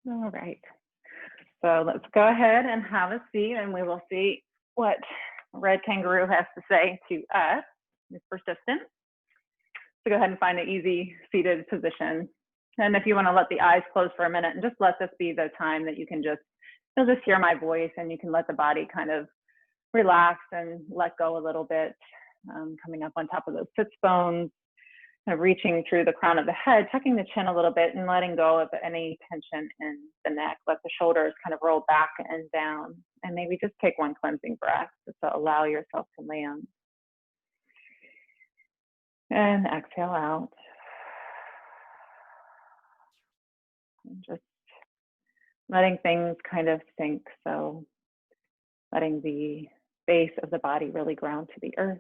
All right. So let's go ahead and have a seat and we will see what Red Kangaroo has to say to us. It's persistent. So go ahead and find an easy seated position. And if you want to let the eyes close for a minute and just let this be the time that you can you'll just hear my voice and you can let the body kind of relax and let go a little bit, coming up on top of those sits bones, kind of reaching through the crown of the head, tucking the chin a little bit and letting go of any tension in the neck. Let the shoulders kind of roll back and down. And maybe just take one cleansing breath just to allow yourself to land. And exhale out. And just letting things kind of sink. So letting the base of the body really ground to the earth.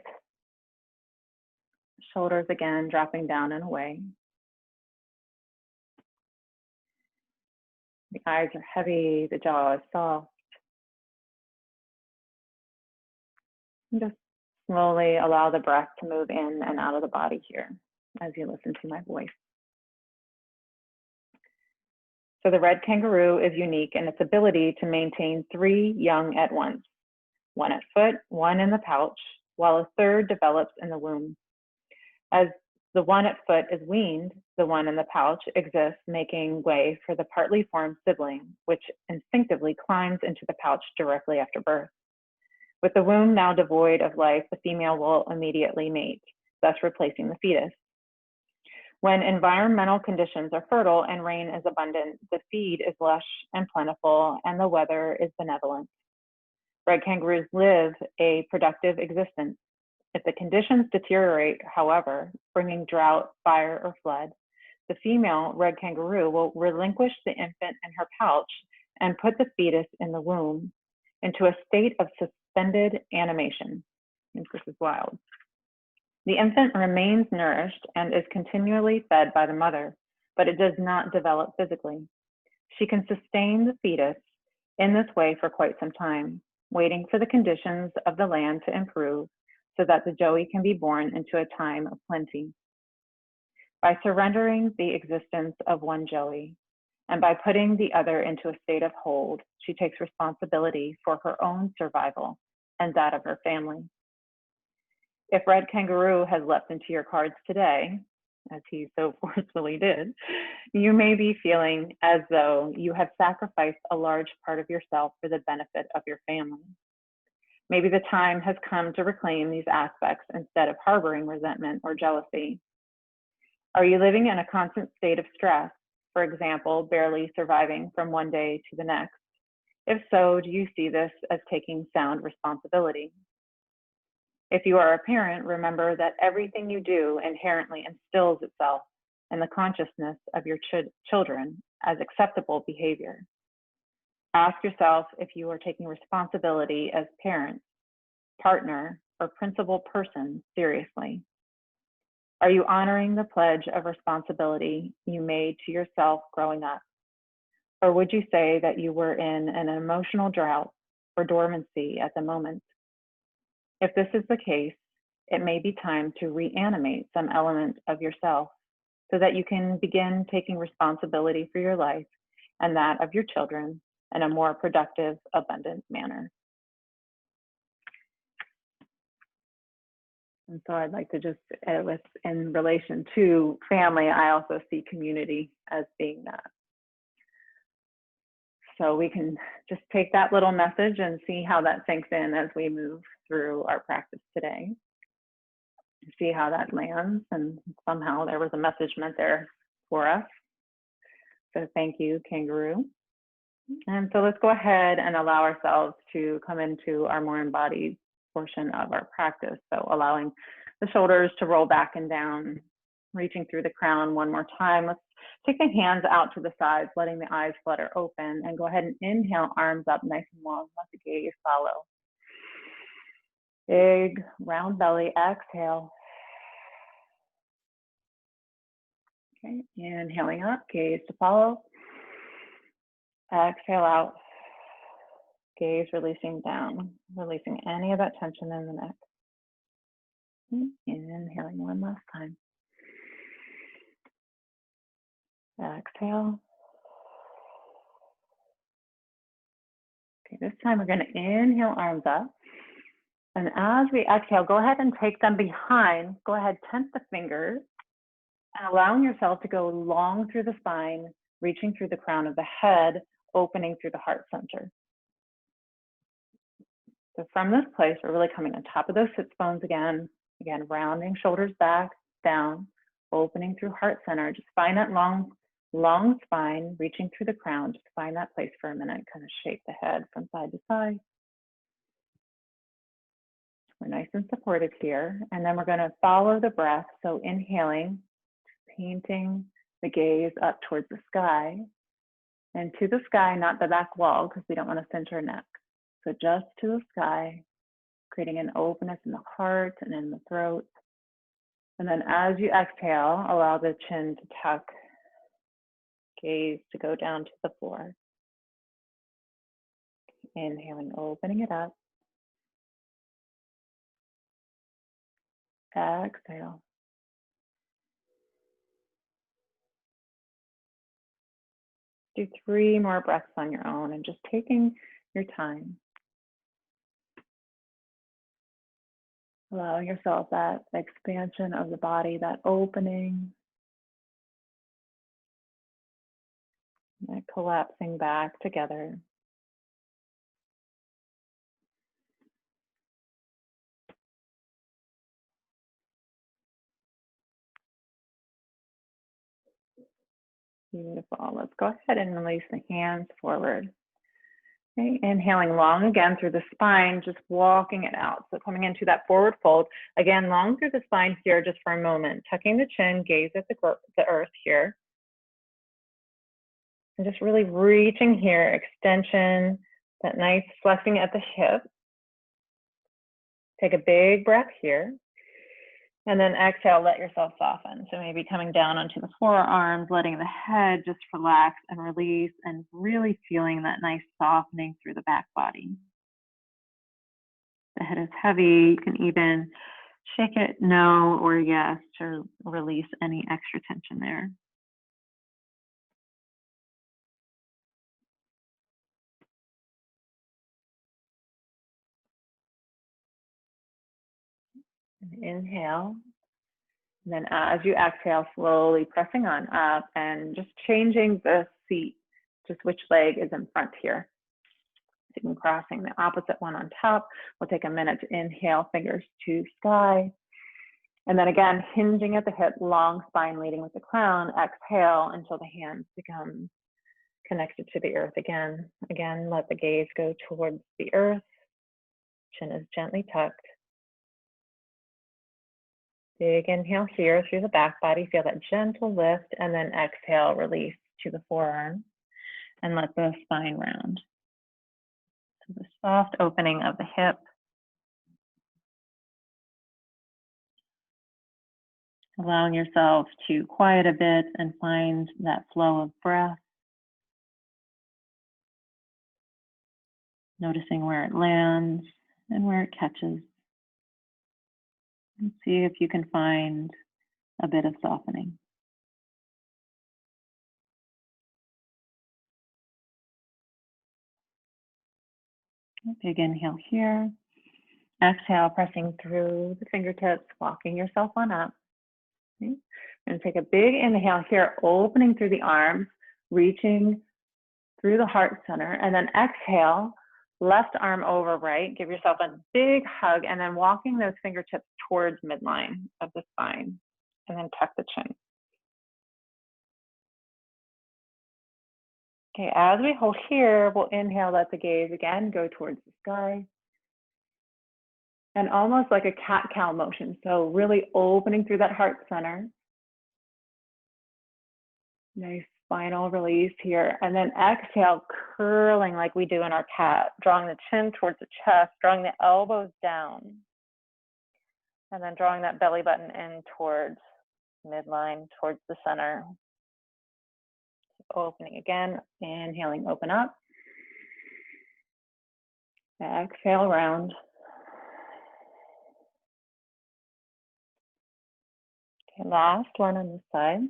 Shoulders again, dropping down and away. The eyes are heavy, the jaw is soft. And just slowly allow the breath to move in and out of the body here as you listen to my voice. So the red kangaroo is unique in its ability to maintain 3 young at once, 1 at foot, 1 in the pouch, while a third develops in the womb. As the 1 at foot is weaned, the 1 in the pouch exists, making way for the partly formed sibling, which instinctively climbs into the pouch directly after birth. With the womb now devoid of life, the female will immediately mate, thus replacing the fetus. When environmental conditions are fertile and rain is abundant, the feed is lush and plentiful, and the weather is benevolent. Red kangaroos live a productive existence. If the conditions deteriorate, however, bringing drought, fire, or flood, the female red kangaroo will relinquish the infant in her pouch and put the fetus in the womb into a state of suspended animation. This is wild. The infant remains nourished and is continually fed by the mother, but it does not develop physically. She can sustain the fetus in this way for quite some time, waiting for the conditions of the land to improve so that the joey can be born into a time of plenty. By surrendering the existence of one joey, and by putting the other into a state of hold, she takes responsibility for her own survival and that of her family. If Red Kangaroo has leapt into your cards today, as he so forcefully did, you may be feeling as though you have sacrificed a large part of yourself for the benefit of your family. Maybe the time has come to reclaim these aspects instead of harboring resentment or jealousy. Are you living in a constant state of stress, for example, barely surviving from one day to the next? If so, do you see this as taking sound responsibility? If you are a parent, remember that everything you do inherently instills itself in the consciousness of your children as acceptable behavior. Ask yourself if you are taking responsibility as parent, partner, or principal person seriously. Are you honoring the pledge of responsibility you made to yourself growing up? Or would you say that you were in an emotional drought or dormancy at the moment? If this is the case, it may be time to reanimate some element of yourself so that you can begin taking responsibility for your life and that of your children in a more productive, abundant manner. And so I'd like to just, in relation to family, I also see community as being that. So we can just take that little message and see how that sinks in as we move through our practice today. See how that lands, and somehow there was a message meant there for us. So thank you, Kangaroo. And so let's go ahead and allow ourselves to come into our more embodied portion of our practice. So allowing the shoulders to roll back and down, reaching through the crown one more time. Let's take the hands out to the sides, letting the eyes flutter open, and go ahead and inhale, arms up nice and long. Let the gaze follow. Big round belly, exhale. Okay, inhaling up, gaze to follow. Exhale out, gaze releasing down, releasing any of that tension in the neck. Inhaling one last time. Exhale. This time we're going to inhale, arms up. And as we exhale, go ahead and take them behind. Go ahead, tent the fingers, and allowing yourself to go long through the spine, reaching through the crown of the head, opening through the heart center. So from this place, we're really coming on top of those sits bones again. Again, rounding shoulders back, down, opening through heart center. Just find that long spine, reaching through the crown. Just find that place for a minute. Kind of shake the head from side to side. We're nice and supported here. And then we're going to follow the breath. So inhaling, painting the gaze up towards the sky. And to the sky, not the back wall, because we don't want to cinch our neck. So just to the sky, creating an openness in the heart and in the throat. And then as you exhale, allow the chin to tuck, gaze to go down to the floor. Inhaling, opening it up. Exhale. Do 3 more breaths on your own and just taking your time. Allowing yourself that expansion of the body, that opening, that collapsing back together. Beautiful. Let's go ahead and release the hands forward. Okay, inhaling long again through the spine, just walking it out. So coming into that forward fold, again, long through the spine here just for a moment, tucking the chin, gaze at the earth here. And just really reaching here, extension, that nice flexing at the hip. Take a big breath here. And then exhale, let yourself soften. So maybe coming down onto the forearms, letting the head just relax and release, and really feeling that nice softening through the back body. The head is heavy. You can even shake it no or yes to release any extra tension there. And inhale. And then as you exhale, slowly pressing on up and just changing the seat, just which leg is in front here. So you can crossing the opposite one on top. We'll take a minute to inhale, fingers to sky. And then again, hinging at the hip, long spine leading with the crown. Exhale until the hands become connected to the earth again. Again, let the gaze go towards the earth. Chin is gently tucked. Big inhale here through the back body. Feel that gentle lift, and then exhale, release to the forearm, and let the spine round. So the soft opening of the hip. Allowing yourself to quiet a bit and find that flow of breath. Noticing where it lands and where it catches. And see if you can find a bit of softening. Big inhale here. Exhale, pressing through the fingertips, walking yourself on up. Okay. And take a big inhale here, opening through the arms, reaching through the heart center, and then exhale, left arm over right. Give yourself a big hug, and then walking those fingertips towards midline of the spine, and then tuck the chin. Okay, as we hold here, we'll inhale, let the gaze again go towards the sky. And almost like a cat-cow motion. So really opening through that heart center. Nice spinal release here. And then exhale, curling like we do in our cat, drawing the chin towards the chest, drawing the elbows down. And then drawing that belly button in towards midline, towards the center. Opening again, inhaling, open up. Exhale, round. Okay, last one on this side.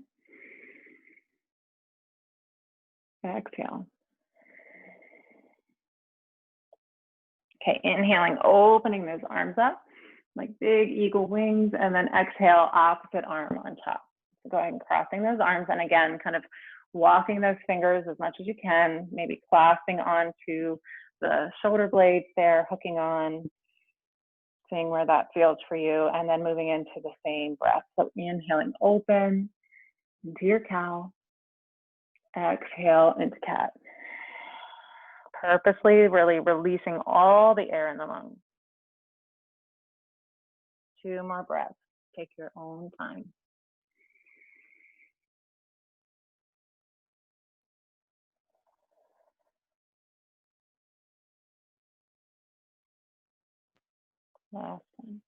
Exhale. Okay, inhaling, opening those arms up like big eagle wings, and then exhale, opposite arm on top. So go ahead and crossing those arms, and again, kind of walking those fingers as much as you can, maybe clasping onto the shoulder blades there, hooking on, seeing where that feels for you, and then moving into the same breath. So inhaling, open into your cow, exhale into cat. Purposely really releasing all the air in the lungs. 2 more breaths. Take your own time. Last one.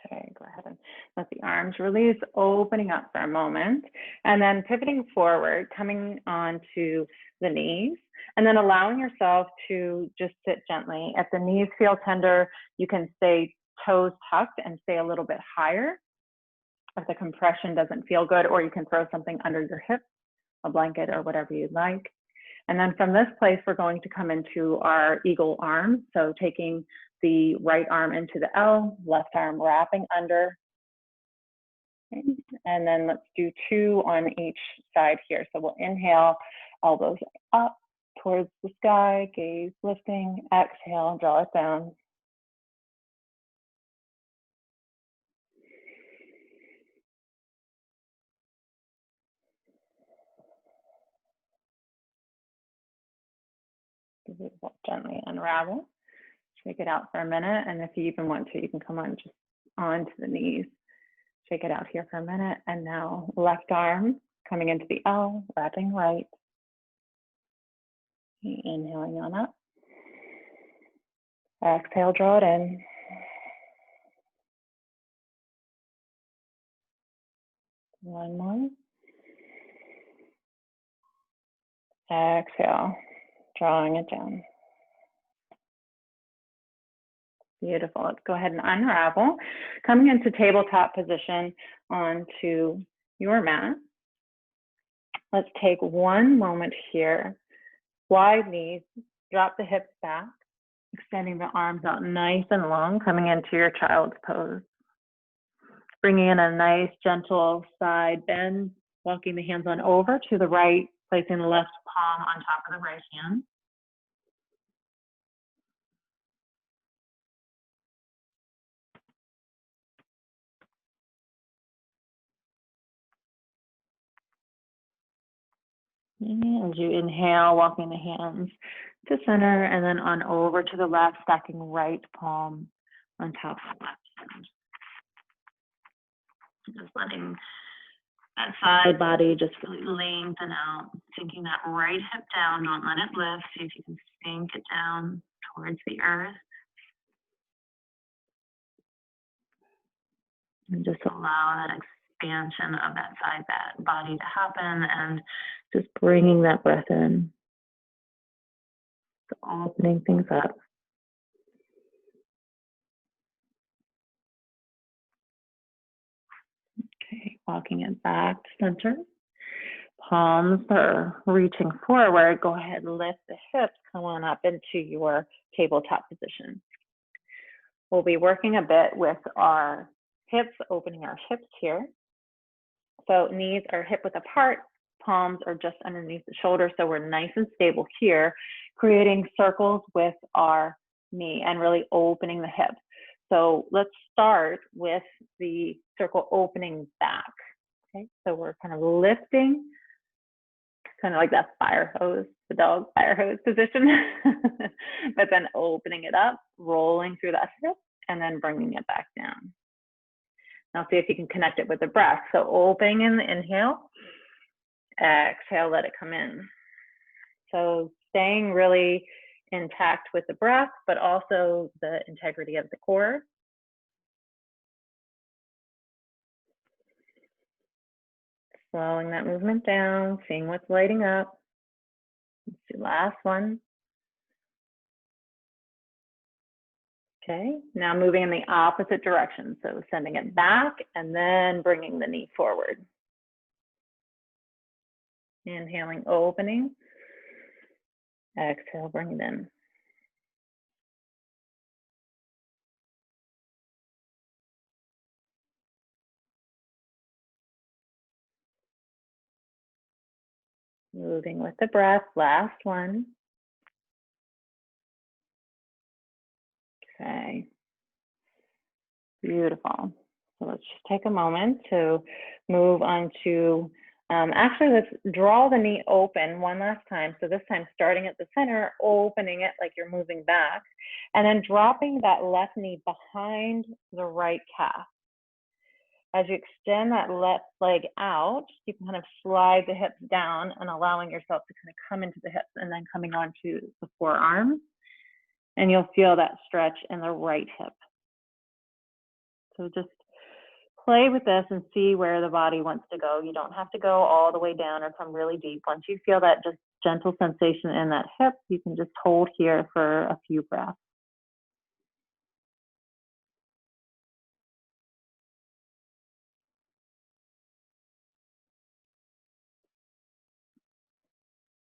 Okay, go ahead and let the arms release, opening up for a moment, and then pivoting forward, coming onto the knees, and then allowing yourself to just sit gently. If the knees feel tender, you can stay toes tucked and stay a little bit higher if the compression doesn't feel good, or you can throw something under your hips, a blanket or whatever you'd like. And then from this place, we're going to come into our eagle arms. So taking the right arm into the L, left arm wrapping under. Okay. And then let's do 2 on each side here. So we'll inhale, elbows up towards the sky, gaze lifting, exhale, draw it down. Gently unravel. Shake it out for a minute, and if you even want to, you can come on just onto the knees. Shake it out here for a minute, and now left arm coming into the L, wrapping right. Inhaling on up. Exhale, draw it in. One more. Exhale, drawing it down. Beautiful. Let's go ahead and unravel. Coming into tabletop position onto your mat. Let's take one moment here. Wide knees, drop the hips back, extending the arms out nice and long, coming into your child's pose. Bringing in a nice, gentle side bend, walking the hands on over to the right, placing the left palm on top of the right hand. As you inhale, walking the hands to center, and then on over to the left, stacking right palm on top of the left hand. Just letting that side body just really lengthen out, sinking that right hip down, don't let it lift. See if you can sink it down towards the earth. And just allow that expansion of that side body to happen, and just bringing that breath in. So opening things up. Okay, walking it back to center. Palms are reaching forward. Go ahead and lift the hips. Come on up into your tabletop position. We'll be working a bit with our hips, opening our hips here. So knees are hip width apart, palms are just underneath the shoulder, so we're nice and stable here, creating circles with our knee and really opening the hips. So let's start with the circle opening back. Okay, so we're kind of lifting, kind of like that fire hose, the dog fire hose position, but then opening it up, rolling through that hip, and then bringing it back down. Now see if you can connect it with the breath. So opening in the inhale, exhale, let it come in. So staying really intact with the breath, but also the integrity of the core. Slowing that movement down, seeing what's lighting up. Let's do last one. Okay, now moving in the opposite direction. So sending it back and then bringing the knee forward. Inhaling, opening. Exhale, bring it in. Moving with the breath, last one. Okay, beautiful. So let's just take a moment to move on to, actually let's draw the knee open one last time. So this time starting at the center, opening it like you're moving back, and then dropping that left knee behind the right calf. As you extend that left leg out, you can kind of slide the hips down and allowing yourself to kind of come into the hips and then coming onto the forearms. And you'll feel that stretch in the right hip. So just play with this and see where the body wants to go. You don't have to go all the way down or come really deep. Once you feel that just gentle sensation in that hip, you can just hold here for a few breaths.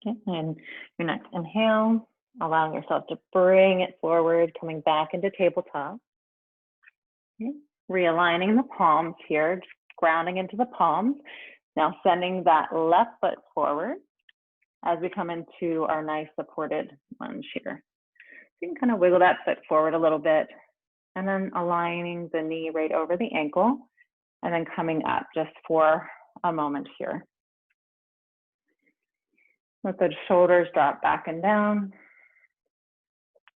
Okay, and your next inhale, allowing yourself to bring it forward, coming back into tabletop. Okay. Realigning the palms here, just grounding into the palms. Now sending that left foot forward as we come into our nice supported lunge here. You can kind of wiggle that foot forward a little bit and then aligning the knee right over the ankle and then coming up just for a moment here. Let the shoulders drop back and down.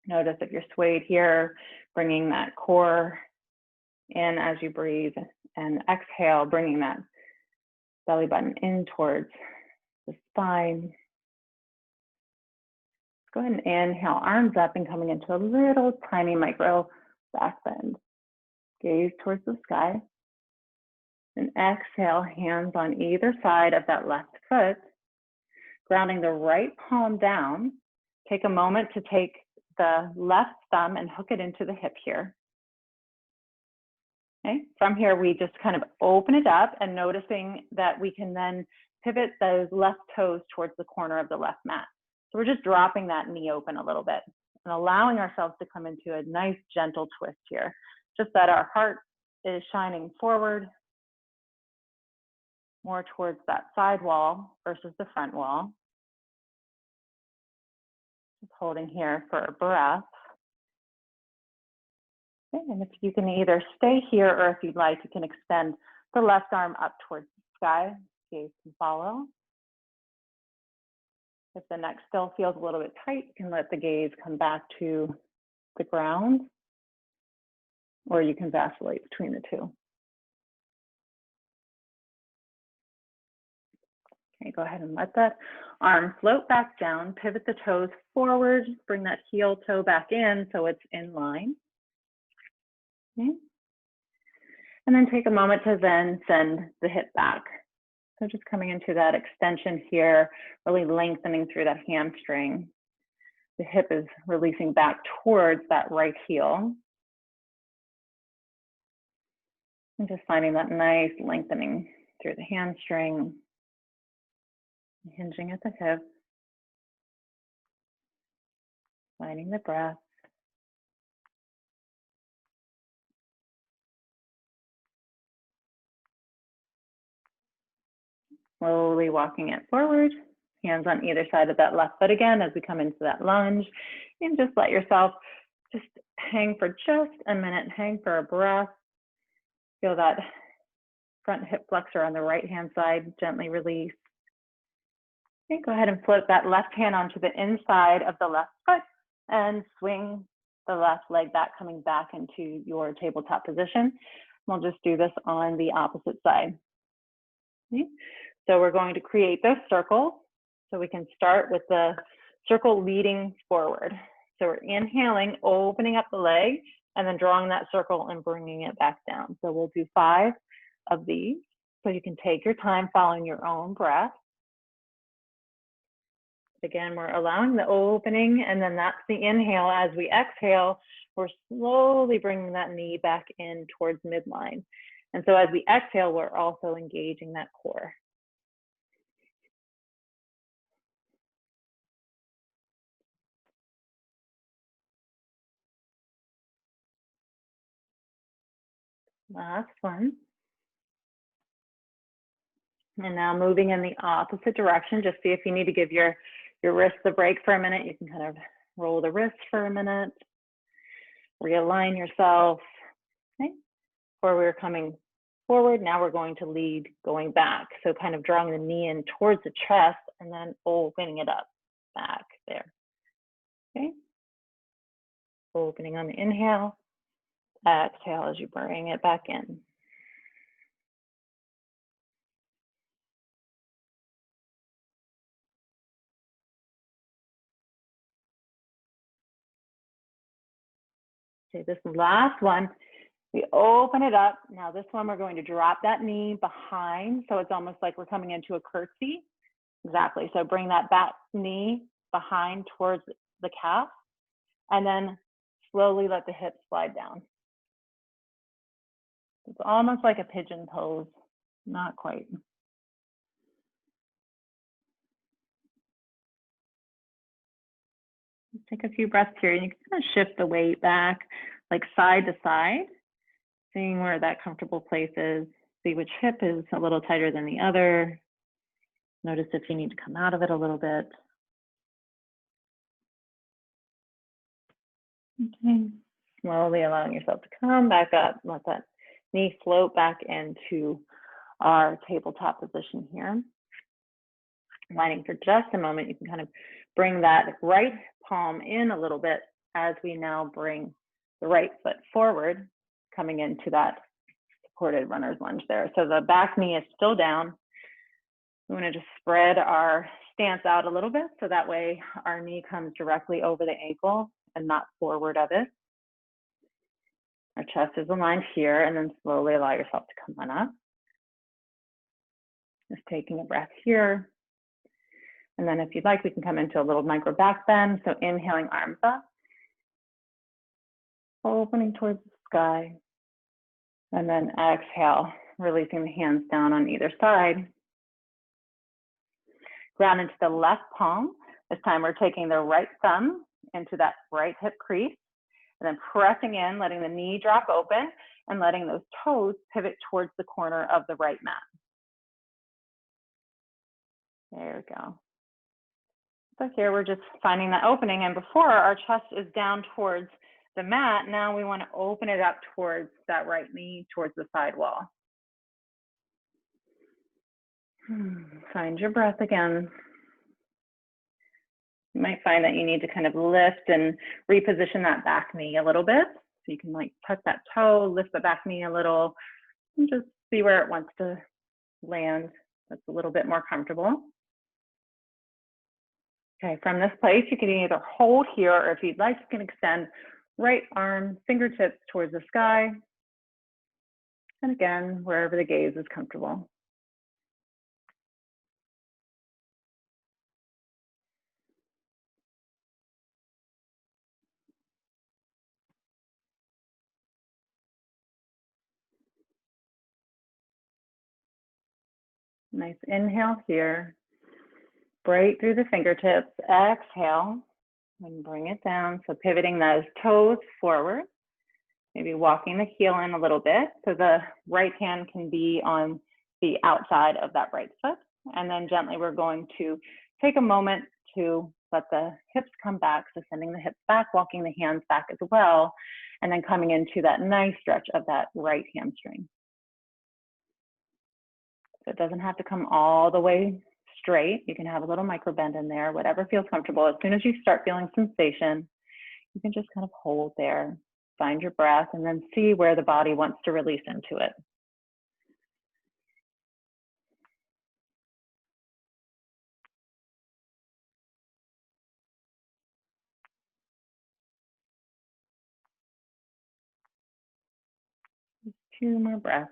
Notice if you're swayed here, bringing that core in as you breathe, and exhale, bringing that belly button in towards the spine. Go ahead and inhale, arms up and coming into a little tiny micro back bend. Gaze towards the sky. And exhale, hands on either side of that left foot. Grounding the right palm down. Take a moment to take the left thumb and hook it into the hip here. Okay. From here, we just kind of open it up and noticing that we can then pivot those left toes towards the corner of the left mat. So we're just dropping that knee open a little bit and allowing ourselves to come into a nice gentle twist here. Just that our heart is shining forward, more towards that side wall versus the front wall. Just holding here for a breath. Okay, and if you can either stay here or if you'd like, you can extend the left arm up towards the sky. Gaze can follow. If the neck still feels a little bit tight, you can let the gaze come back to the ground, or you can vacillate between the two. Okay, go ahead and let that arm float back down, pivot the toes forward, bring that heel toe back in so it's in line. Okay. And then take a moment to then send the hip back. So just coming into that extension here, really lengthening through that hamstring. The hip is releasing back towards that right heel. And just finding that nice lengthening through the hamstring, hinging at the hip, finding the breath. Slowly walking it forward, hands on either side of that left foot again as we come into that lunge. And just let yourself just hang for just a minute, hang for a breath. Feel that front hip flexor on the right-hand side, gently release. Okay, go ahead and float that left hand onto the inside of the left foot and swing the left leg back, coming back into your tabletop position. We'll just do this on the opposite side. Okay. So we're going to create those circles. So we can start with the circle leading forward. So we're inhaling, opening up the leg, and then drawing that circle and bringing it back down. So we'll do 5 of these. So you can take your time following your own breath. Again, we're allowing the opening, and then that's the inhale. As we exhale, we're slowly bringing that knee back in towards midline. And so as we exhale, we're also engaging that core. Last one. And now moving in the opposite direction, just see if you need to give your wrists a break for a minute. You can kind of roll the wrists for a minute, realign yourself. Okay. Or we're coming forward, now we're going to lead going back. So kind of drawing the knee in towards the chest and then opening it up back there. Okay. Opening on the inhale, exhale as you bring it back in. Okay, this last one, we open it up. Now this one, we're going to drop that knee behind. So it's almost like we're coming into a curtsy. Exactly. So bring that back knee behind towards the calf and then slowly let the hips slide down. It's almost like a pigeon pose. Not quite. Take a few breaths here and you can kind of shift the weight back, like side to side, seeing where that comfortable place is. See which hip is a little tighter than the other. Notice if you need to come out of it a little bit. Okay. Slowly allowing yourself to come back up. Let that knee float back into our tabletop position here. Aligning for just a moment, you can kind of bring that right palm in a little bit as we now bring the right foot forward, coming into that supported runner's lunge there. So the back knee is still down. We want to just spread our stance out a little bit so that way our knee comes directly over the ankle and not forward of it. Our chest is aligned here, and then slowly allow yourself to come on up. Just taking a breath here. And then if you'd like, we can come into a little micro back bend. So inhaling, arms up. Opening towards the sky. And then exhale, releasing the hands down on either side. Ground into the left palm. This time we're taking the right thumb into that right hip crease. And then pressing in, letting the knee drop open and letting those toes pivot towards the corner of the right mat. There we go. So here we're just finding that opening, and before our chest is down towards the mat, now we want to open it up towards that right knee, towards the side wall. Find your breath again. You might find that you need to kind of lift and reposition that back knee a little bit. So you can like tuck that toe, lift the back knee a little, and just see where it wants to land. That's a little bit more comfortable. Okay, from this place, you can either hold here, or if you'd like, you can extend right arm, fingertips towards the sky. And again, wherever the gaze is comfortable. Nice inhale here. Break through the fingertips. Exhale and bring it down. So pivoting those toes forward. Maybe walking the heel in a little bit. So the right hand can be on the outside of that right foot. And then gently we're going to take a moment to let the hips come back. So sending the hips back, walking the hands back as well. And then coming into that nice stretch of that right hamstring. So it doesn't have to come all the way straight. You can have a little micro bend in there, whatever feels comfortable. As soon as you start feeling sensation, you can just kind of hold there, find your breath, and then see where the body wants to release into it. Just 2 more breaths.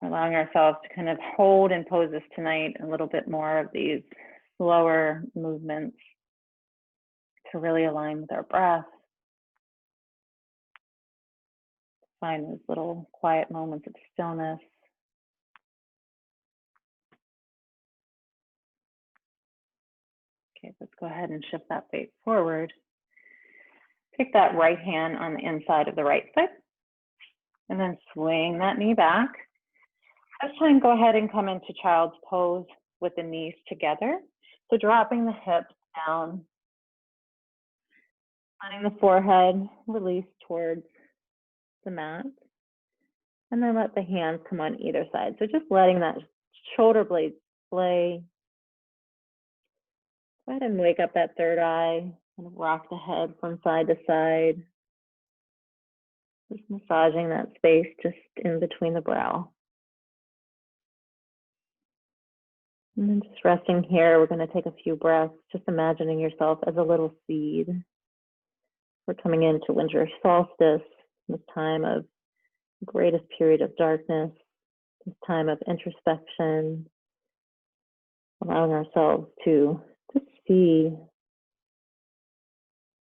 Allowing ourselves to kind of hold and pose this tonight, a little bit more of these slower movements to really align with our breath. Find those little quiet moments of stillness. Okay, let's go ahead and shift that weight forward. Take that right hand on the inside of the right foot, and then swing that knee back. This time, go ahead and come into child's pose with the knees together. So dropping the hips down, letting the forehead release towards the mat. And then let the hands come on either side. So just letting that shoulder blade splay. Go ahead and wake up that third eye and rock the head from side to side. Just massaging that space just in between the brow. And then just resting here, we're going to take a few breaths, just imagining yourself as a little seed. We're coming into winter solstice, this time of greatest period of darkness, this time of introspection, allowing ourselves to just see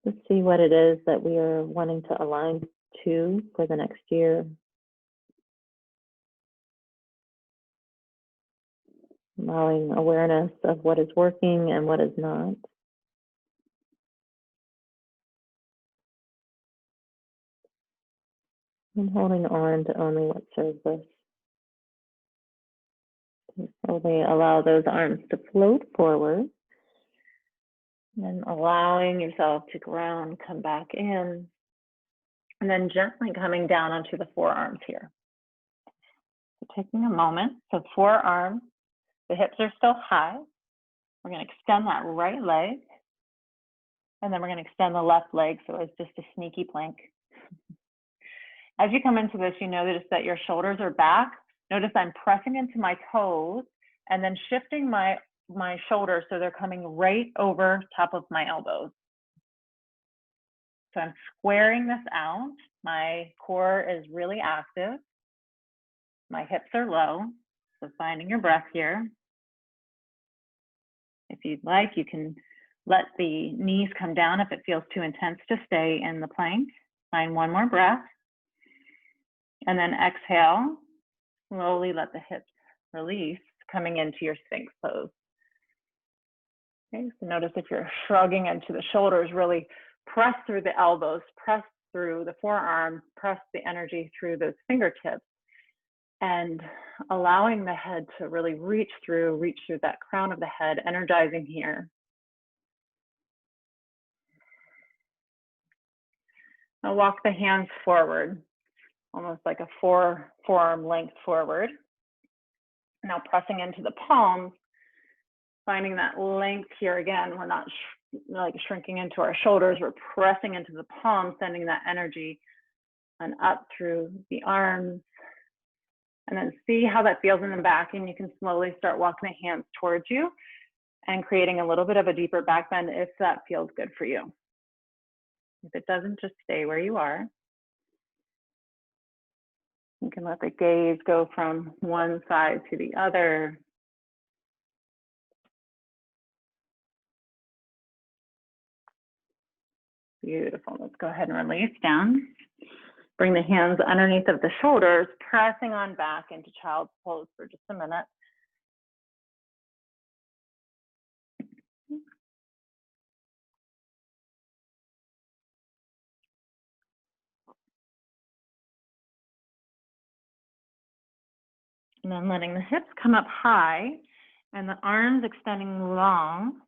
what it is that we are wanting to align to for the next year. Allowing awareness of what is working and what is not. And holding on to only what serves us. Slowly allow those arms to float forward. And allowing yourself to ground, come back in. And then gently coming down onto the forearms here. So taking a moment. So forearms, the hips are still high. We're going to extend that right leg. And then we're going to extend the left leg so it's just a sneaky plank. As you come into this, you notice that your shoulders are back. Notice I'm pressing into my toes and then shifting my shoulders so they're coming right over top of my elbows. So I'm squaring this out. My core is really active. My hips are low. So finding your breath here. If you'd like, you can let the knees come down if it feels too intense to stay in the plank. Find one more breath. And then exhale. Slowly let the hips release, coming into your Sphinx pose. Okay, so notice if you're shrugging into the shoulders, really press through the elbows, press through the forearms, press the energy through those fingertips, and allowing the head to really reach through that crown of the head, energizing here. Now walk the hands forward, almost like a forearm length forward. Now pressing into the palms, finding that length here again. We're not like shrinking into our shoulders, we're pressing into the palms, sending that energy and up through the arms. And then see how that feels in the back, and you can slowly start walking the hands towards you and creating a little bit of a deeper back bend if that feels good for you. If it doesn't, just stay where you are. You can let the gaze go from one side to the other. Beautiful. Let's go ahead and release down. Bring the hands underneath of the shoulders, pressing on back into child's pose for just a minute. And then letting the hips come up high and the arms extending long,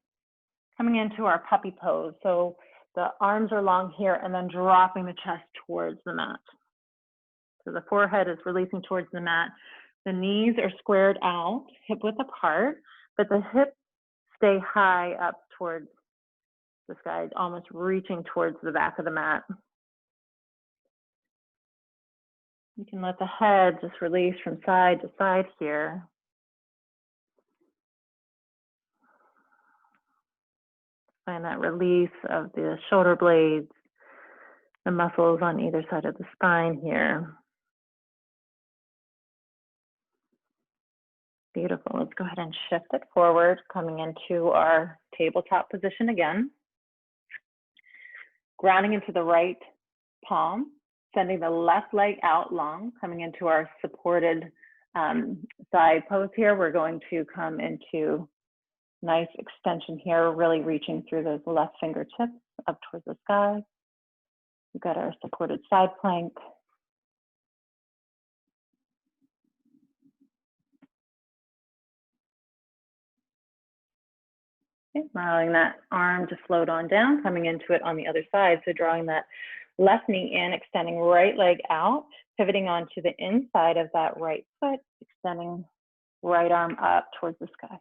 coming into our puppy pose. So the arms are long here and then dropping the chest towards the mat. So the forehead is releasing towards the mat. The knees are squared out, hip width apart, but the hips stay high up towards the sky, almost reaching towards the back of the mat. You can let the head just release from side to side here. Find that release of the shoulder blades, the muscles on either side of the spine here. Beautiful. Let's go ahead and shift it forward, coming into our tabletop position again. Grounding into the right palm, Sending the left leg out long, coming into our supported side pose here. We're going to come into nice extension here, really reaching through those left fingertips up towards the sky. We've got our supported side plank. Okay, allowing that arm to float on down, coming into it on the other side. So drawing that left knee in, extending right leg out, pivoting onto the inside of that right foot, extending right arm up towards the sky.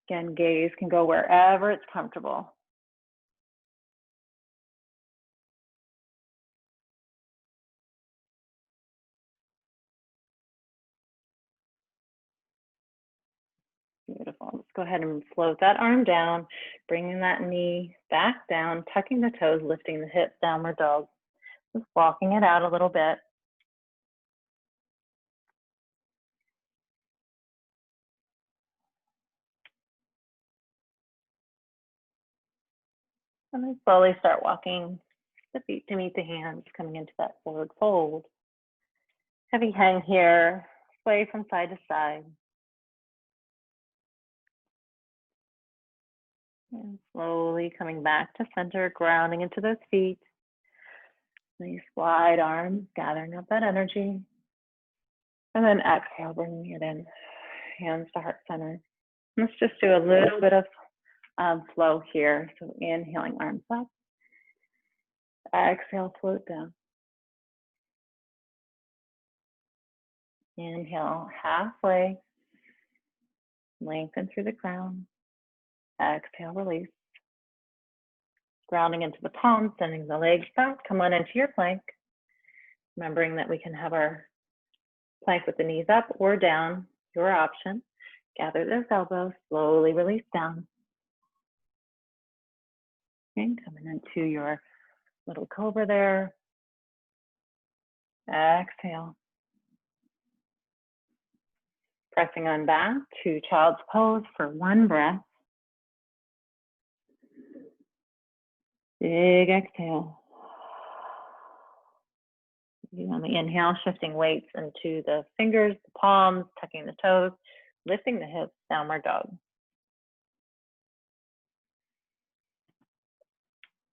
Again, gaze can go wherever it's comfortable. Beautiful. Let's go ahead and float that arm down, bringing that knee back down, tucking the toes, lifting the hips, downward dog. Just walking it out a little bit. And then slowly start walking the feet to meet the hands, coming into that forward fold. Heavy hang here, sway from side to side. And slowly coming back to center, grounding into those feet. Nice wide arms, gathering up that energy. And then exhale, bringing it in, hands to heart center. Let's just do a little bit of flow here. So inhaling, arms up. Exhale, float down. Inhale, halfway. Lengthen through the crown. Exhale, release. Grounding into the palms, sending the legs back. Come on into your plank. Remembering that we can have our plank with the knees up or down, your option. Gather those elbows, slowly release down. Okay, coming into your little cobra there. Exhale. Pressing on back to child's pose for one breath. Big exhale. On the inhale, shifting weights into the fingers, the palms, tucking the toes, lifting the hips, downward dog.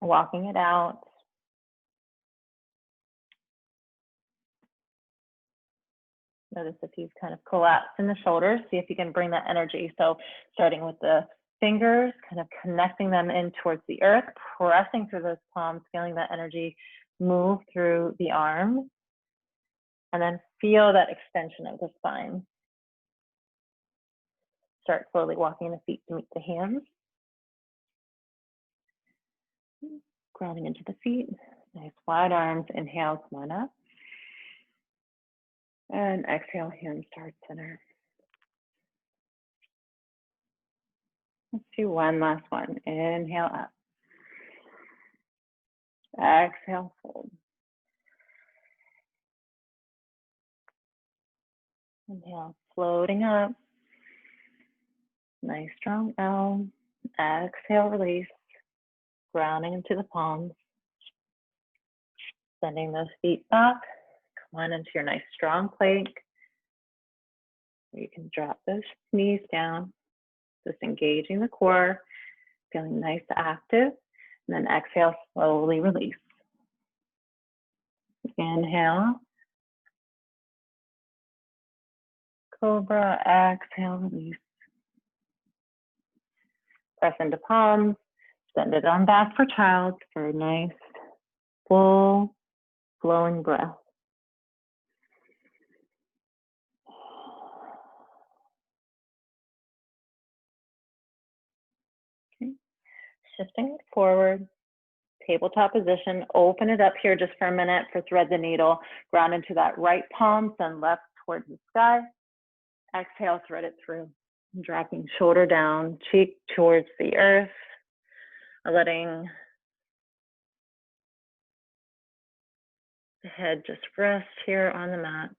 Walking it out. Notice if you've kind of collapsed in the shoulders, see if you can bring that energy. So starting with the fingers, kind of connecting them in towards the earth, pressing through those palms, feeling that energy move through the arms, and then feel that extension of the spine. Start slowly walking the feet to meet the hands. Grounding into the feet. Nice wide arms. Inhale, come on up. And exhale, hands to heart center. Let's do one last one. Inhale up. Exhale, fold. Inhale, floating up. Nice strong L. Exhale, release. Grounding into the palms. Sending those feet back. Come on into your nice strong plank. You can drop those knees down. Just engaging the core. Feeling nice, active. And then exhale, slowly release. Inhale. Cobra, exhale, release. Press into palms. Send it on back for child for a nice, full, flowing breath. Okay. Shifting it forward. Tabletop position. Open it up here just for a minute for thread the needle. Ground into that right palm, send left towards the sky. Exhale, thread it through. Dropping shoulder down, cheek towards the earth. Letting the head just rest here on the mat.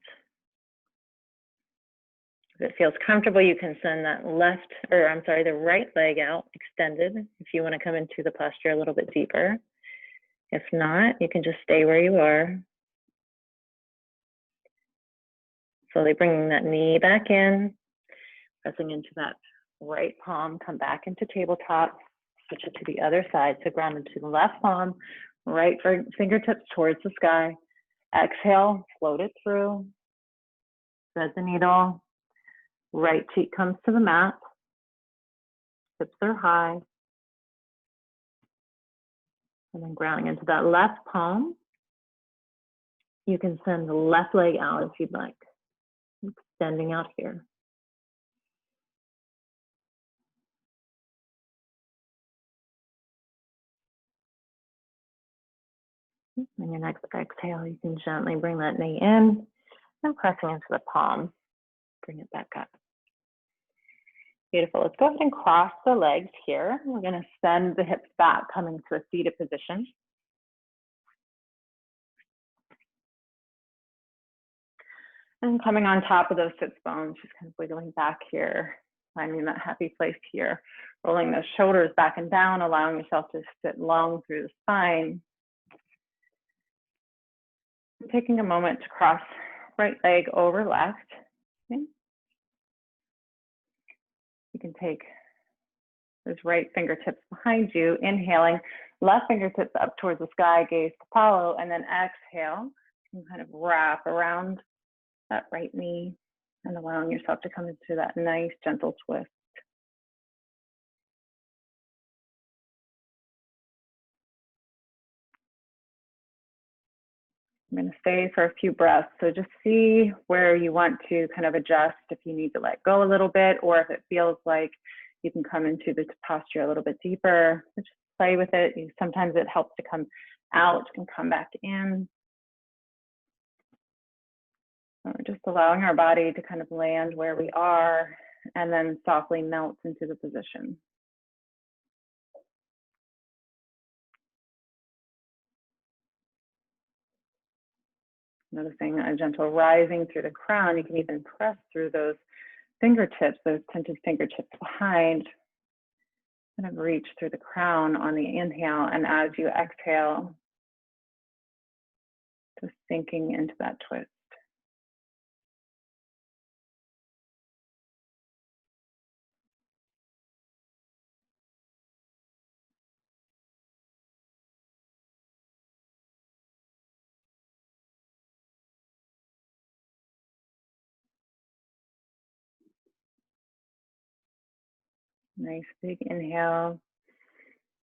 If it feels comfortable, you can send that the right leg out extended if you want to come into the posture a little bit deeper. If not, you can just stay where you are. Slowly bringing that knee back in, pressing into that right palm, come back into tabletop, switch it to the other side. So ground into the left palm, right fingertips towards the sky. Exhale, float it through, thread the needle, right cheek comes to the mat, hips are high, and then grounding into that left palm. You can send the left leg out if you'd like, extending out here. And your next exhale, you can gently bring that knee in and pressing into the palm. Bring it back up. Beautiful. Let's go ahead and cross the legs here. We're going to send the hips back, coming to a seated position. And coming on top of those sits bones, just kind of wiggling back here, finding that happy place here. Rolling those shoulders back and down, allowing yourself to sit long through the spine. And taking a moment to cross right leg over left. Okay. You can take those right fingertips behind you, inhaling, left fingertips up towards the sky, gaze to follow, and then exhale. You can kind of wrap around that right knee and allowing yourself to come into that nice, gentle twist. I'm going to stay for a few breaths. So just see where you want to kind of adjust, if you need to let go a little bit, or if it feels like you can come into the posture a little bit deeper. Just play with it. Sometimes it helps to come out and come back in. So we're just allowing our body to kind of land where we are and then softly melt into the position. Noticing a gentle rising through the crown. You can even press through those fingertips, those tented fingertips behind. Kind of reach through the crown on the inhale, and as you exhale, just sinking into that twist. Nice big inhale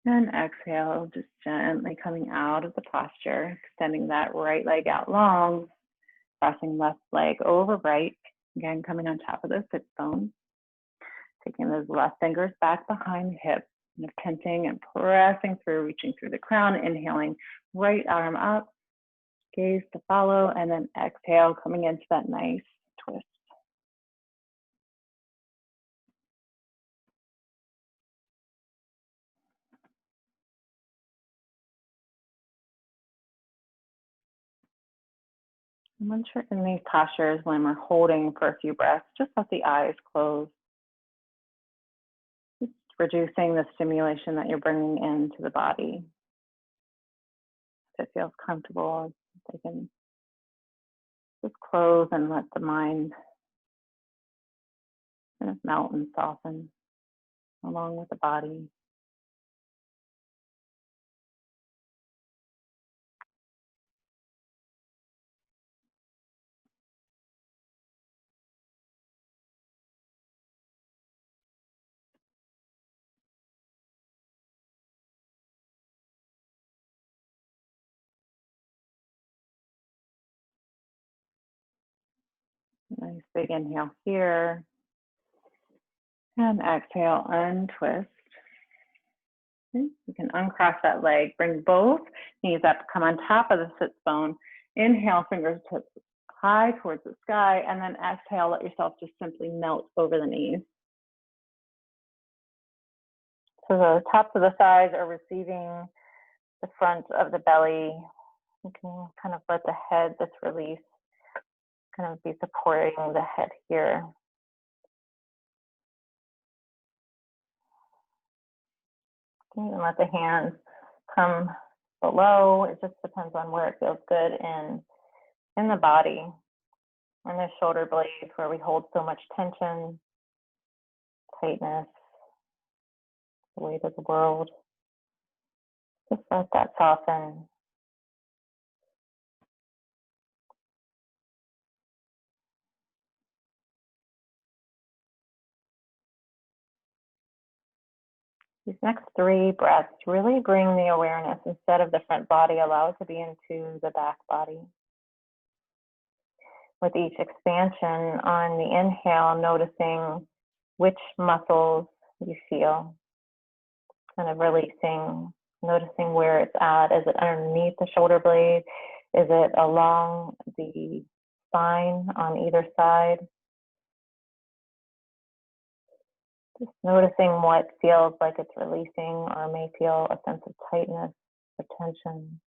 and exhale, just gently coming out of the posture, extending that right leg out long, crossing left leg over right. Again, coming on top of the sit bones, taking those left fingers back behind the hip, and tenting and pressing through, reaching through the crown, inhaling, right arm up, gaze to follow, and then exhale, coming into that nice twist. And once you're in these postures, when we're holding for a few breaths, just let the eyes close. Just reducing the stimulation that you're bringing into the body. If it feels comfortable, they can just close and let the mind kind of melt and soften along with the body. Nice big inhale here. And exhale, untwist. Okay. You can uncross that leg, bring both knees up, come on top of the sits bone. Inhale, fingertips high towards the sky, and then exhale, let yourself just simply melt over the knees. So the tops of the thighs are receiving the front of the belly. You can kind of let the head, this release, kind of be supporting the head here. You can let the hands come below. It just depends on where it feels good in the body. And the shoulder blades where we hold so much tension, tightness, the weight of the world. Just let that soften. These next 3 breaths really bring the awareness instead of the front body, allow it to be into the back body. With each expansion on the inhale, noticing which muscles you feel, kind of releasing, noticing where it's at. Is it underneath the shoulder blade? Is it along the spine on either side? Just noticing what feels like it's releasing or may feel a sense of tightness or tension.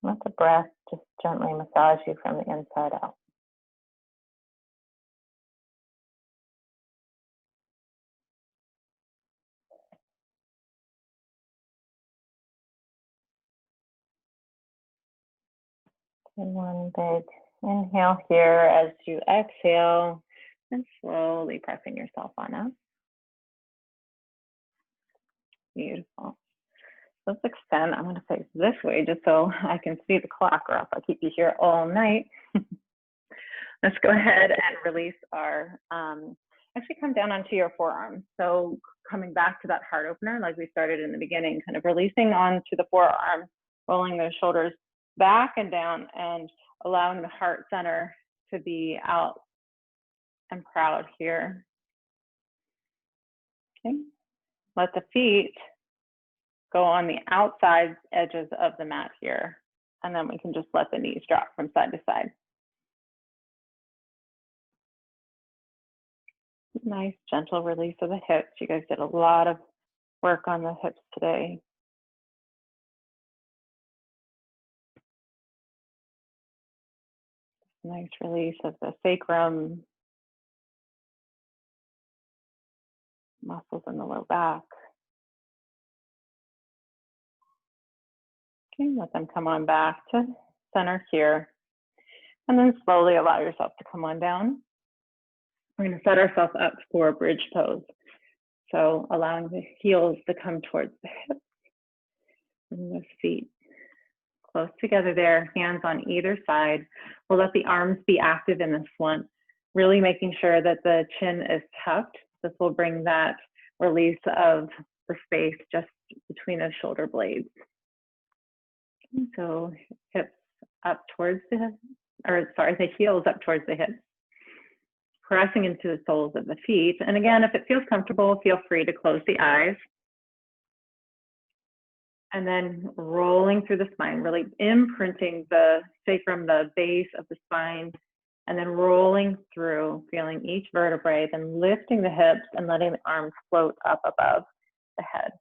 Let the breath just gently massage you from the inside out. And one big inhale here as you exhale and slowly pressing yourself on up. Beautiful. Let's extend. I'm going to face this way just so I can see the clock, or else I'll keep you here all night. Let's go ahead and release our, actually come down onto your forearms. So coming back to that heart opener, like we started in the beginning, kind of releasing onto the forearms, rolling those shoulders back and down and allowing the heart center to be out and proud here. Okay. Let the feet go on the outside edges of the mat here. And then we can just let the knees drop from side to side. Nice, gentle release of the hips. You guys did a lot of work on the hips today. Nice release of the sacrum, muscles in the low back. Okay, let them come on back to center here. And then slowly allow yourself to come on down. We're going to set ourselves up for bridge pose. So allowing the heels to come towards the hips and the feet close together there, hands on either side. We'll let the arms be active in this one, really making sure that the chin is tucked. This will bring that release of the space just between those shoulder blades. So hips up towards the heels up towards the hips, pressing into the soles of the feet. And again, if it feels comfortable, feel free to close the eyes. And then rolling through the spine, really imprinting the sacrum, the base of the spine, and then rolling through, feeling each vertebrae, then lifting the hips and letting the arms float up above the head.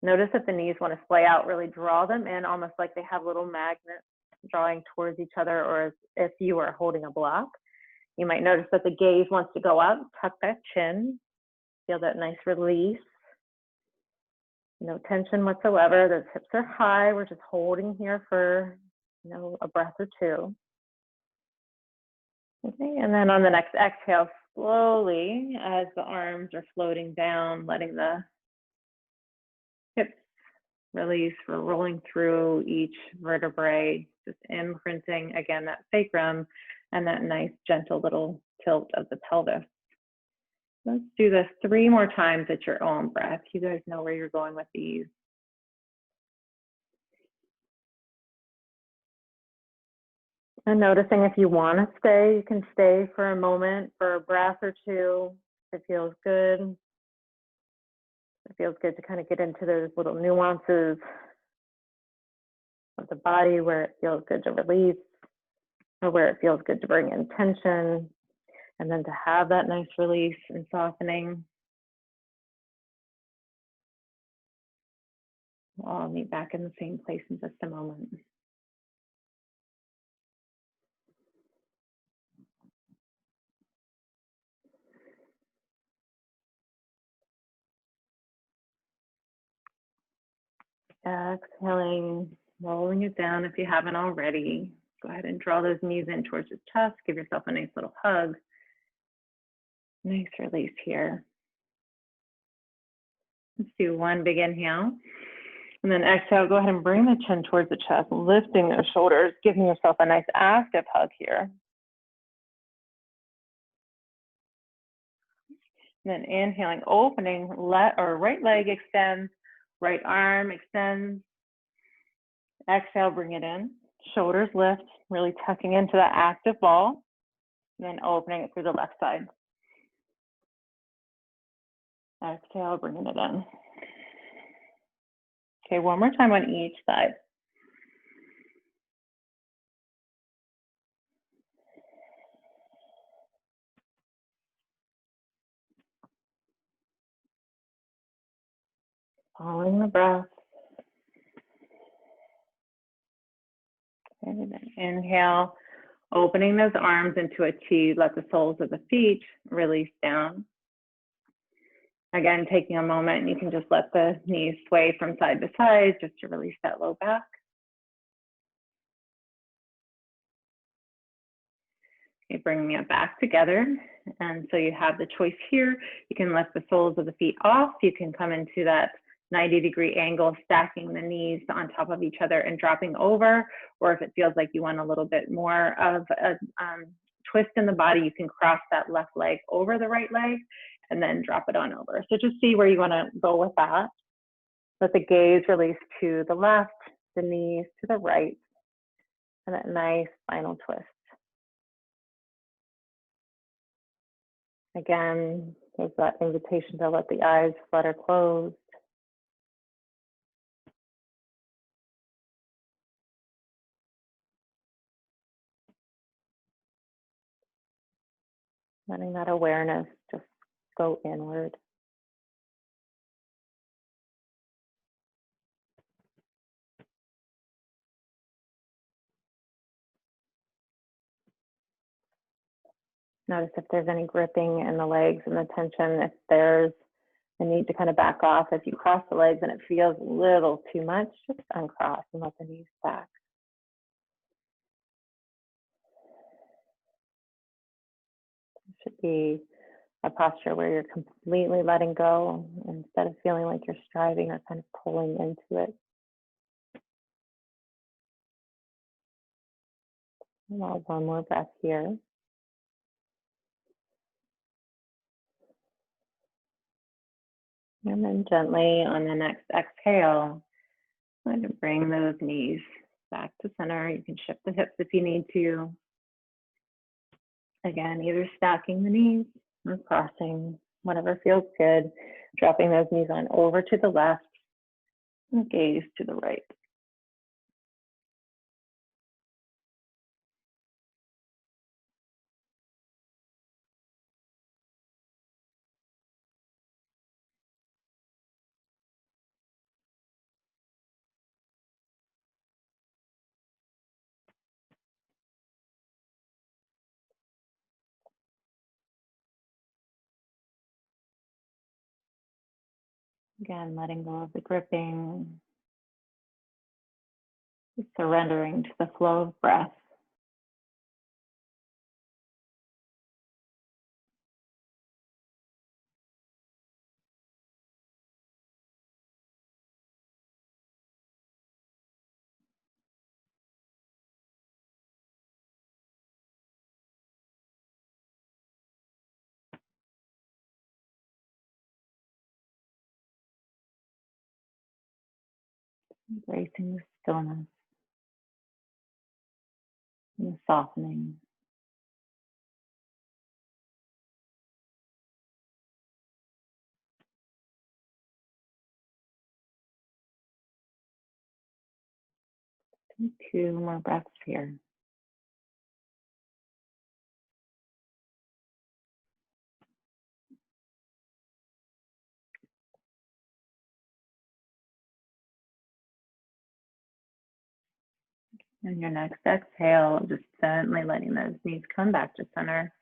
Notice if the knees want to splay out, really draw them in almost like they have little magnets drawing towards each other, or as if you were holding a block. You might notice that the gaze wants to go up, tuck that chin, feel that nice release. No tension whatsoever. Those hips are high. We're just holding here for, a breath or two. Okay, and then on the next exhale, slowly, as the arms are floating down, letting the hips release. We're rolling through each vertebrae, just imprinting, again, that sacrum and that nice, gentle little tilt of the pelvis. Let's do this 3 more times at your own breath. You guys know where you're going with these. And noticing if you want to stay, you can stay for a moment, for a breath or two. It feels good. It feels good to kind of get into those little nuances of the body where it feels good to release, or where it feels good to bring in tension, and then to have that nice release and softening. We'll all meet back in the same place in just a moment. Exhaling, rolling it down if you haven't already. Go ahead and draw those knees in towards your chest. Give yourself a nice little hug. Nice release here. Let's do one big inhale. And then exhale, go ahead and bring the chin towards the chest, lifting those shoulders, giving yourself a nice active hug here. And then inhaling, opening, right leg extends, right arm extends. Exhale, bring it in. Shoulders lift, really tucking into that active ball. And then opening it through the left side. Exhale, bringing it in. Okay, one more time on each side. Following the breath. And then inhale, opening those arms into a T. Let the soles of the feet release down. Again, taking a moment, and you can just let the knees sway from side to side just to release that low back. Okay, bringing it back together. And so you have the choice here. You can lift the soles of the feet off. You can come into that 90-degree angle, stacking the knees on top of each other and dropping over. Or if it feels like you want a little bit more of a twist in the body, you can cross that left leg over the right leg and then drop it on over. So just see where you want to go with that. Let the gaze release to the left, the knees to the right, and that nice final twist. Again, there's that invitation to let the eyes flutter closed. Letting that awareness just go inward. Notice if there's any gripping in the legs and the tension, if there's a need to kind of back off as you cross the legs and it feels a little too much, just uncross and let the knees back. It should be a posture where you're completely letting go instead of feeling like you're striving or kind of pulling into it. Allow one more breath here. And then gently on the next exhale, going to bring those knees back to center. You can shift the hips if you need to. Again, either stacking the knees or crossing, whatever feels good. Dropping those knees on over to the left and gaze to the right. Again, letting go of the gripping, surrendering to the flow of breath. Embracing the stillness and the softening. Two more breaths here. And your next exhale, just gently letting those knees come back to center.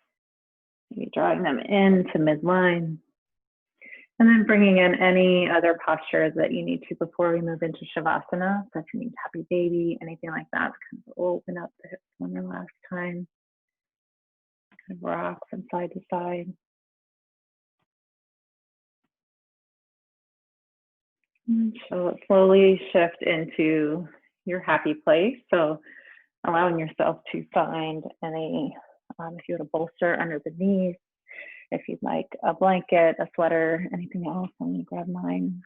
Maybe drawing them into midline. And then bringing in any other postures that you need to before we move into Shavasana. So if you need happy baby, anything like that, kind of open up the hips one more last time. Kind of rock from side to side. And so slowly shift into your happy place. So allowing yourself to find any, if you had a bolster under the knees, if you'd like a blanket, a sweater, anything else, I'm going to grab mine.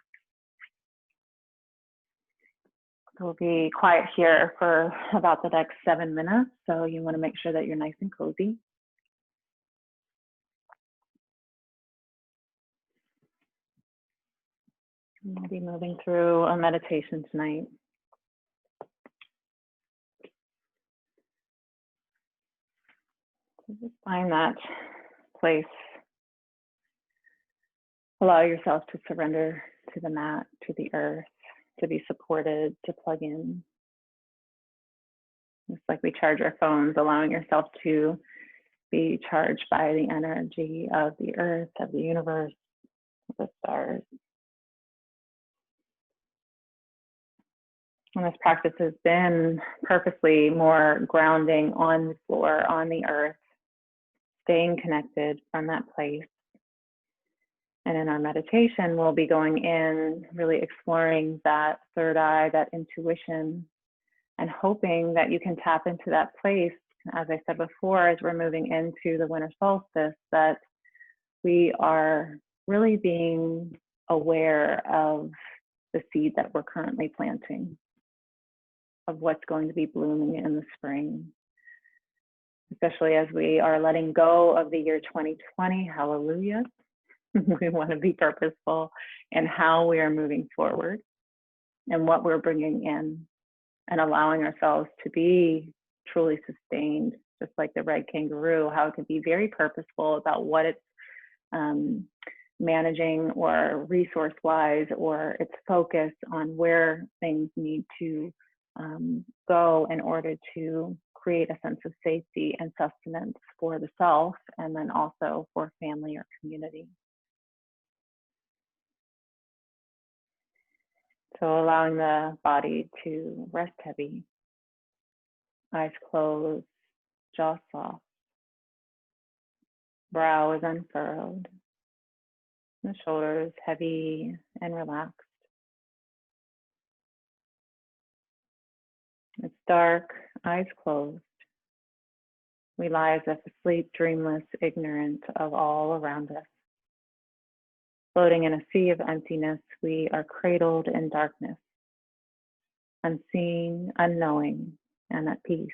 So we'll be quiet here for about the next 7 minutes. So you want to make sure that you're nice and cozy. And we'll be moving through a meditation tonight. So just find that place. Allow yourself to surrender to the mat, to the earth, to be supported, to plug in. Just like we charge our phones, allowing yourself to be charged by the energy of the earth, of the universe, of the stars. And this practice has been purposely more grounding on the floor, on the earth, staying connected from that place. And in our meditation, we'll be going in, really exploring that third eye, that intuition, and hoping that you can tap into that place, as I said before, as we're moving into the winter solstice, that we are really being aware of the seed that we're currently planting, of what's going to be blooming in the spring, especially as we are letting go of the year 2020. Hallelujah. We want to be purposeful in how we are moving forward and what we're bringing in, and allowing ourselves to be truly sustained, just like the red kangaroo, how it can be very purposeful about what it's managing, or resource-wise, or its focus on where things need to go in order to create a sense of safety and sustenance for the self, and then also for family or community. So allowing the body to rest heavy, eyes closed, jaw soft, brow is unfurrowed, the shoulders heavy and relaxed. It's dark, eyes closed. We lie as if asleep, dreamless, ignorant of all around us. Floating in a sea of emptiness, we are cradled in darkness, unseen, unknowing, and at peace.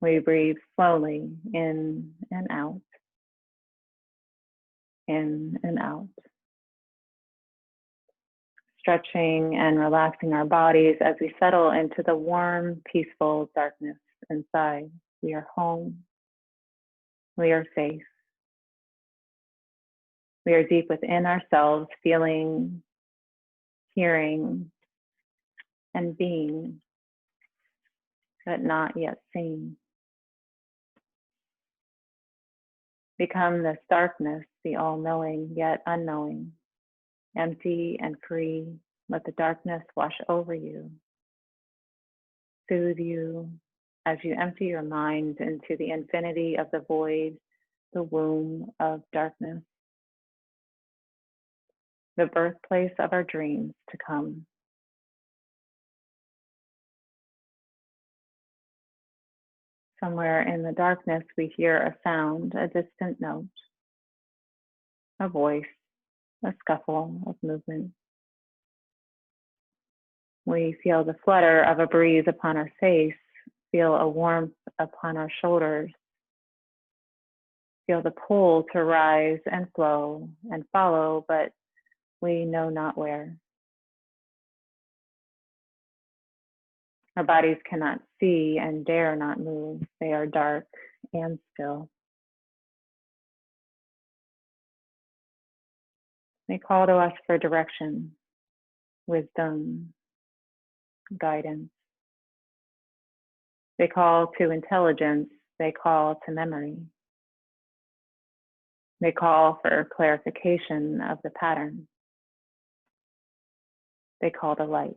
We breathe slowly in and out, in and out. Stretching and relaxing our bodies as we settle into the warm, peaceful darkness inside. We are home. We are safe. We are deep within ourselves, feeling, hearing, and being, but not yet seen. Become this darkness, the all-knowing yet unknowing, empty and free. Let the darkness wash over you, soothe you as you empty your mind into the infinity of the void, the womb of darkness, the birthplace of our dreams to come. Somewhere in the darkness, we hear a sound, a distant note, a voice, a scuffle of movement. We feel the flutter of a breeze upon our face, feel a warmth upon our shoulders, feel the pull to rise and flow and follow, but we know not where. Our bodies cannot see and dare not move. They are dark and still. They call to us for direction, wisdom, guidance. They call to intelligence. They call to memory. They call for clarification of the pattern. They call to light.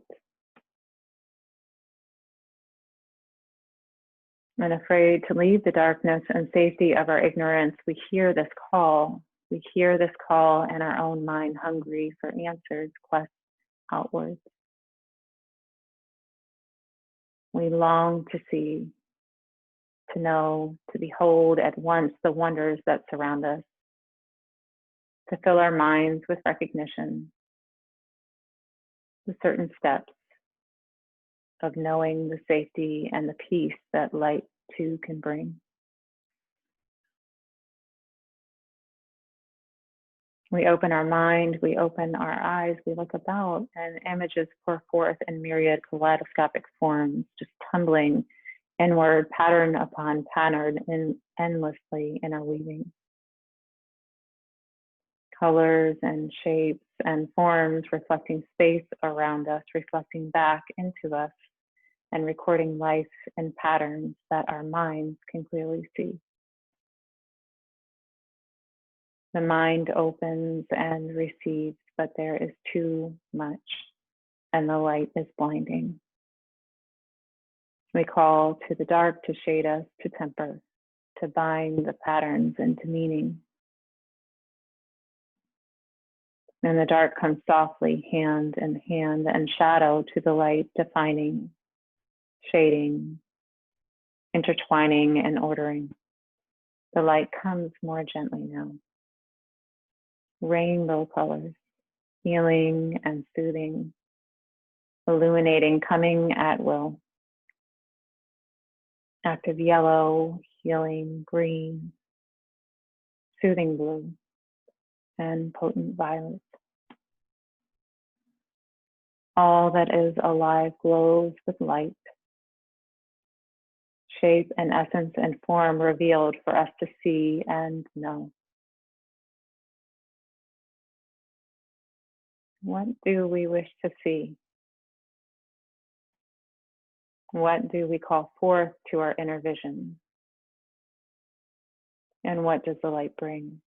Unafraid to leave the darkness and safety of our ignorance, we hear this call. We hear this call in our own mind, hungry for answers, quest outwards. We long to see, to know, to behold at once the wonders that surround us, to fill our minds with recognition, the certain steps of knowing the safety and the peace that light too can bring. We open our mind, we open our eyes, we look about, and images pour forth in myriad kaleidoscopic forms, just tumbling inward, pattern upon pattern, endlessly in our weaving. Colors and shapes and forms reflecting space around us, reflecting back into us, and recording life in patterns that our minds can clearly see. The mind opens and receives, but there is too much, and the light is blinding. We call to the dark to shade us, to temper, to bind the patterns into meaning. And the dark comes softly, hand in hand, and shadow to the light, defining, shading, intertwining, and ordering. The light comes more gently now. Rainbow colors, healing and soothing, illuminating, coming at will. Active yellow, healing green, soothing blue, and potent violet. All that is alive glows with light, shape and essence and form revealed for us to see and know. What do we wish to see? What do we call forth to our inner vision? And what does the light bring?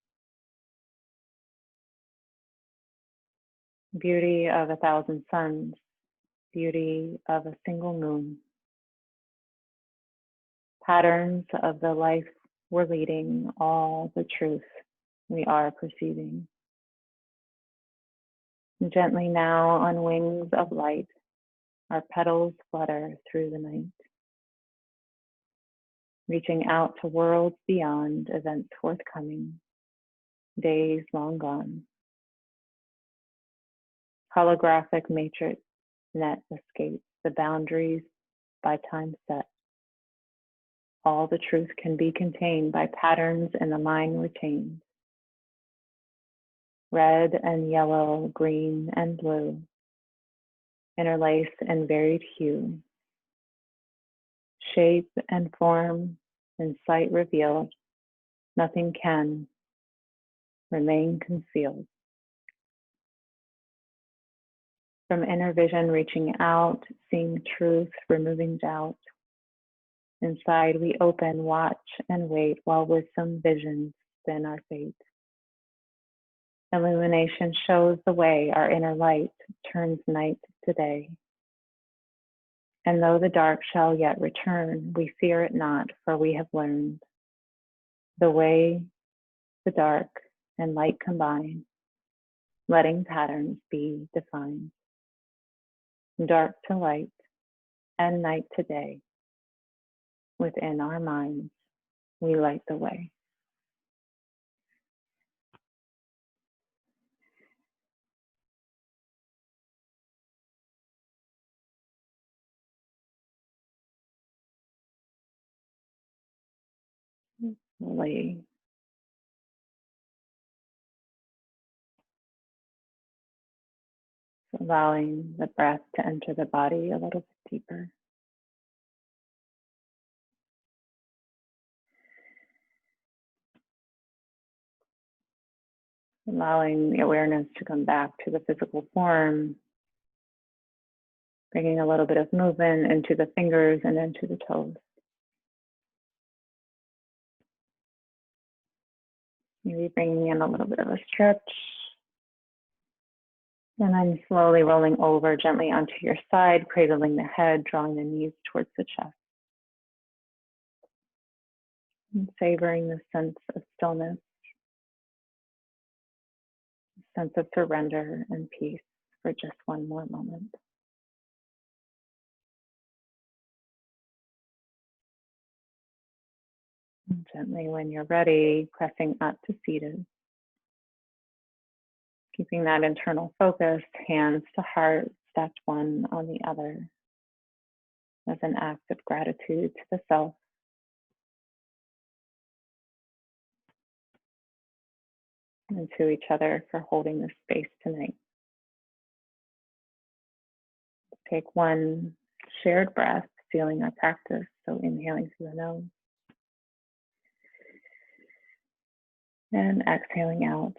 Beauty of 1,000 suns, beauty of a single moon. Patterns of the life we're leading, all the truth we are perceiving. Gently now on wings of light, our petals flutter through the night, reaching out to worlds beyond, events forthcoming, days long gone. Holographic matrix net escapes the boundaries by time set. All the truth can be contained by patterns in the mind retained. Red and yellow, green and blue, interlace in varied hue. Shape and form and sight revealed, nothing can remain concealed. From inner vision reaching out, seeing truth, removing doubt. Inside we open, watch, and wait while wisdom visions spin our fate. Illumination shows the way, our inner light turns night to day. And though the dark shall yet return, we fear it not, for we have learned the way, the dark, and light combine, letting patterns be defined. Dark to light, and night to day. Within our minds, we light the way. Slowly allowing the breath to enter the body a little bit deeper. Allowing the awareness to come back to the physical form, bringing a little bit of movement into the fingers and into the toes. Maybe bringing in a little bit of a stretch. And I'm slowly rolling over gently onto your side, cradling the head, drawing the knees towards the chest. And savoring the sense of stillness, sense of surrender and peace for just one more moment. And gently, when you're ready, pressing up to seated. Keeping that internal focus, hands to heart, stacked one on the other, as an act of gratitude to the self. And to each other for holding this space tonight. Take one shared breath, feeling our practice. So inhaling through the nose and exhaling out.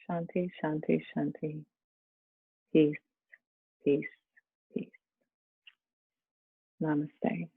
Shanti, shanti, shanti. Peace, peace, peace. Namaste.